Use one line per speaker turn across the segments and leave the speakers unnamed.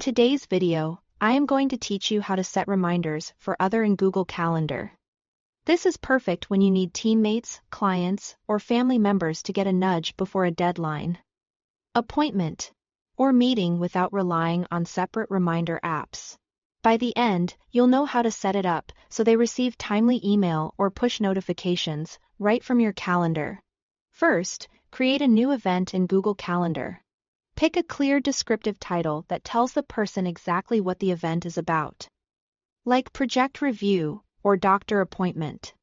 Today's video, I am going to teach you how to set reminders for other in Google Calendar. This is perfect when you need teammates, clients, or family members to get a nudge before a deadline, appointment, or meeting without relying on separate reminder apps. By the end, you'll know how to set it up so they receive timely email or push notifications right from your calendar. First, create a new event in Google Calendar. Pick a clear descriptive title that tells the person exactly what the event is about, like project review or doctor appointment.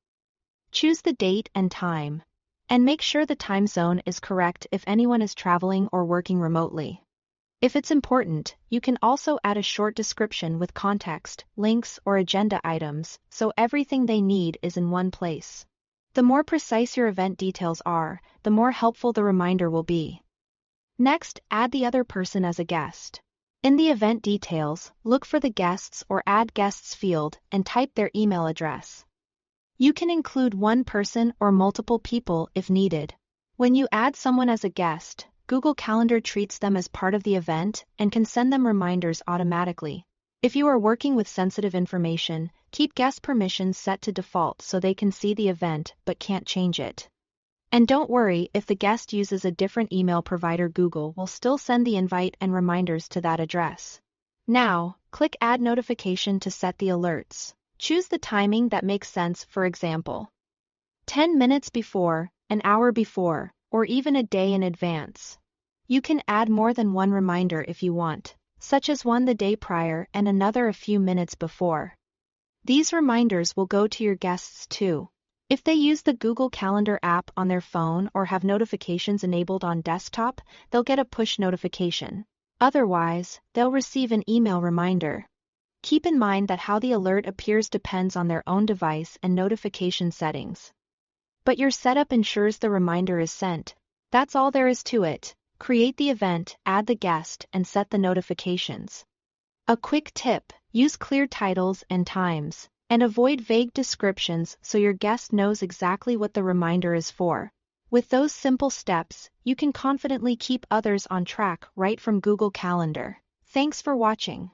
Choose the date and time, and make sure the time zone is correct if anyone is traveling or working remotely. If it's important, you can also add a short description with context, links, or agenda items, so everything they need is in one place. The more precise your event details are, the more helpful the reminder will be. Next, add the other person as a guest. In the event details, look for the guests or add guests field and type their email address. You can include one person or multiple people if needed. When you add someone as a guest, Google Calendar treats them as part of the event and can send them reminders automatically. If you are working with sensitive information, keep guest permissions set to default so they can see the event but can't change it. And don't worry if the guest uses a different email provider, Google will still send the invite and reminders to that address. Now, click Add Notification to set the alerts. Choose the timing that makes sense, for example, 10 minutes before, an hour before, or even a day in advance. You can add more than one reminder if you want, such as one the day prior and another a few minutes before. These reminders will go to your guests too. If they use the Google Calendar app on their phone or have notifications enabled on desktop, they'll get a push notification. Otherwise, they'll receive an email reminder. Keep in mind that how the alert appears depends on their own device and notification settings. But your setup ensures the reminder is sent. That's all there is to it. Create the event, add the guest, and set the notifications. A quick tip: use clear titles and times, and avoid vague descriptions so your guest knows exactly what the reminder is for. With those simple steps, you can confidently keep others on track right from Google Calendar. Thanks for watching.